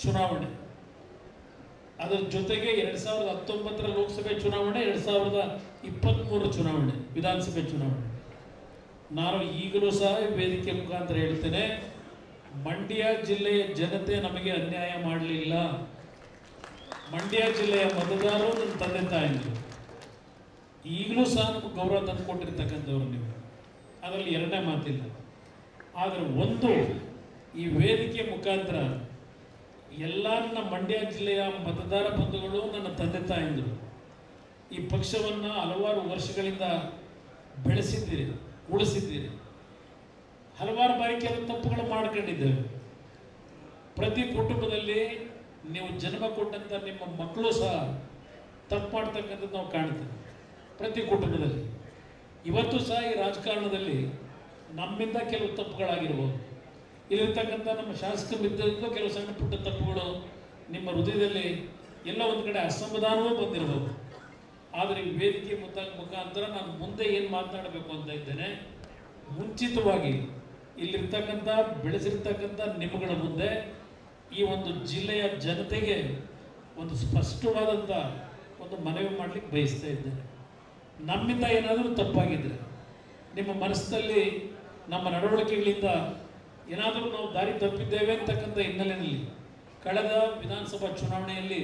ಚುನಾವಣೆ, ಅದರ ಜೊತೆಗೆ 2019ರ ಲೋಕಸಭೆ ಚುನಾವಣೆ, 2023 ಚುನಾವಣೆ, ವಿಧಾನಸಭೆ ಚುನಾವಣೆ. ನಾನು ಈಗಲೂ ಸಹ ವೇದಿಕೆ ಮುಖಾಂತರ ಹೇಳ್ತೇನೆ, ಮಂಡ್ಯ ಜಿಲ್ಲೆಯ ಜನತೆ ನಮಗೆ ಅನ್ಯಾಯ ಮಾಡಲಿಲ್ಲ. ಮಂಡ್ಯ ಜಿಲ್ಲೆಯ ಮತದಾರರು ನನ್ನ ತಂದೆ ತಾಯಿಗಳು ಈಗಲೂ ಸಹ ನಮಗೆ ಗೌರವ ತಂದುಕೊಟ್ಟಿರ್ತಕ್ಕಂಥವ್ರು ನೀವು, ಅದರಲ್ಲಿ ಎರಡನೇ ಮಾತಿಲ್ಲ. ಆದರೆ ಒಂದು, ಈ ವೇದಿಕೆ ಮುಖಾಂತರ ಎಲ್ಲ ನನ್ನ ಮಂಡ್ಯ ಜಿಲ್ಲೆಯ ಮತದಾರ ಬಂಧುಗಳು, ನನ್ನ ತಂದೆ ತಾಯಿಗಳು ಈ ಪಕ್ಷವನ್ನು ಹಲವಾರು ವರ್ಷಗಳಿಂದ ಬೆಳೆಸಿದ್ದೀರಿ, ಉಳಿಸಿದ್ದೀರಿ. ಹಲವಾರು ಬಾರಿ ಕೆಲವು ತಪ್ಪುಗಳು ಮಾಡ್ಕೊಂಡಿದ್ದೇವೆ. ಪ್ರತಿ ಕುಟುಂಬದಲ್ಲಿ ನೀವು ಜನ್ಮ ಕೊಟ್ಟಂಥ ನಿಮ್ಮ ಮಕ್ಕಳು ಸಹ ತಪ್ಪು ಮಾಡ್ತಕ್ಕಂಥದ್ದು ನಾವು ಕಾಣ್ತೇವೆ. ಪ್ರತಿ ಕುಟುಂಬದಲ್ಲಿ ಇವತ್ತು ಸಹ ಈ ರಾಜಕಾರಣದಲ್ಲಿ ನಮ್ಮಿಂದ ಕೆಲವು ತಪ್ಪುಗಳಾಗಿರ್ಬೋದು. ಇಲ್ಲಿರ್ತಕ್ಕಂಥ ನಮ್ಮ ಶಾಸಕ ಮಿತ್ರರಿಂದ ಕೆಲವು ಸಣ್ಣ ಪುಟ್ಟ ತಪ್ಪುಗಳು, ನಿಮ್ಮ ಹೃದಯದಲ್ಲಿ ಎಲ್ಲ ಒಂದು ಕಡೆ ಅಸಮಾಧಾನವೂ ಬಂದಿರ್ಬೋದು. ಆದರೆ ಈ ವೇದಿಕೆ ಮುಖಾಂತರ ನಾನು ಮುಂದೆ ಏನು ಮಾತನಾಡಬೇಕು ಅಂತ ಇದ್ದೇನೆ, ಮುಂಚಿತವಾಗಿ ಇಲ್ಲಿರ್ತಕ್ಕಂಥ ಬೆಳೆಸಿರ್ತಕ್ಕಂಥ ನಿಮ್ಮಗಳ ಮುಂದೆ ಈ ಒಂದು ಜಿಲ್ಲೆಯ ಜನತೆಗೆ ಒಂದು ಸ್ಪಷ್ಟವಾದಂಥ ಒಂದು ಮನವಿ ಮಾಡಲಿಕ್ಕೆ ಬಯಸ್ತಾ ಇದ್ದೇನೆ. ನಮ್ಮಿಂದ ಏನಾದರೂ ತಪ್ಪಾಗಿದ್ದರೆ, ನಿಮ್ಮ ಮನಸ್ಸಿನಲ್ಲಿ ನಮ್ಮ ನಡವಳಿಕೆಗಳಿಂದ ಏನಾದರೂ ನಾವು ದಾರಿ ತಪ್ಪಿದ್ದೇವೆ ಅಂತಕ್ಕಂಥ ಹಿನ್ನೆಲೆಯಲ್ಲಿ ಕಳೆದ ವಿಧಾನಸಭಾ ಚುನಾವಣೆಯಲ್ಲಿ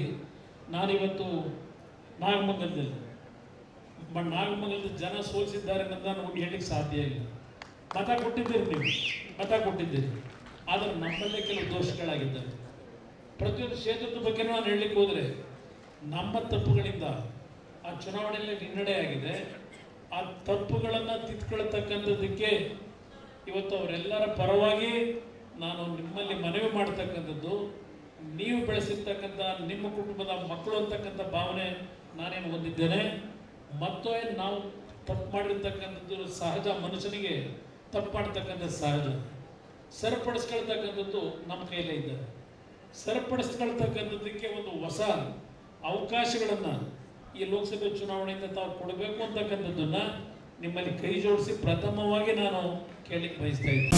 ನಾನಿವತ್ತು ನಾಗಮಂಗಲದ ಜನ ಸೋಲಿಸಿದ್ದಾರೆ ಅಂತ ನಾವು ಹೇಳಲಿಕ್ಕೆ ಸಾಧ್ಯ ಇಲ್ಲ. ಮತ ಕೊಟ್ಟಿದ್ದೀರಿ, ನೀವು ಮತ ಕೊಟ್ಟಿದ್ದೀರಿ, ಆದರೆ ನಮ್ಮಲ್ಲೇ ಕೆಲವು ದೋಷಗಳಾಗಿದ್ದಾವೆ. ಪ್ರತಿಯೊಂದು ಕ್ಷೇತ್ರದ ಬಗ್ಗೆ ನಾನು ಹೇಳಲಿಕ್ಕೆ ಹೋದರೆ ನಮ್ಮ ತಪ್ಪುಗಳಿಂದ ಆ ಚುನಾವಣೆಯಲ್ಲಿ ಹಿನ್ನಡೆ ಆಗಿದೆ. ಆ ತಪ್ಪುಗಳನ್ನು ತಿದ್ದುಕೊಳ್ತಕ್ಕಂಥದ್ದಕ್ಕೆ ಇವತ್ತು ಅವರೆಲ್ಲರ ಪರವಾಗಿ ನಾನು ನಿಮ್ಮಲ್ಲಿ ಮನವಿ ಮಾಡ್ತಕ್ಕಂಥದ್ದು, ನೀವು ಬೆಳೆಸಿರ್ತಕ್ಕಂಥ ನಿಮ್ಮ ಕುಟುಂಬದ ಮಕ್ಕಳು ಅಂತಕ್ಕಂಥ ಭಾವನೆ ನಾನೇನು ಹೊಂದಿದ್ದೇನೆ. ಮತ್ತು ನಾವು ತಪ್ಪು ಮಾಡಿರ್ತಕ್ಕಂಥದ್ದು ಸಹಜ, ಮನುಷ್ಯನಿಗೆ ತಪ್ಪು ಮಾಡ್ತಕ್ಕಂಥದ್ದು ಸಹಜ. ಸರಿಪಡಿಸ್ಕೊಳ್ತಕ್ಕಂಥದ್ದು ನಮ್ಮ ಕೈಲೇ ಇದ್ದಾರೆ. ಸರಿಪಡಿಸ್ಕೊಳ್ತಕ್ಕಂಥದ್ದಕ್ಕೆ ಒಂದು ಹೊಸ ಅವಕಾಶಗಳನ್ನು ಈ ಲೋಕಸಭೆ ಚುನಾವಣೆಯಿಂದ ತಾವು ಕೊಡಬೇಕು ಅಂತಕ್ಕಂಥದ್ದನ್ನು ನಿಮ್ಮಲ್ಲಿ ಕೈ ಜೋಡಿಸಿ ಪ್ರಥಮವಾಗಿ ನಾನು ಕೇಳಲಿಕ್ಕೆ ಬಯಸ್ತಾ ಇದ್ದೀನಿ.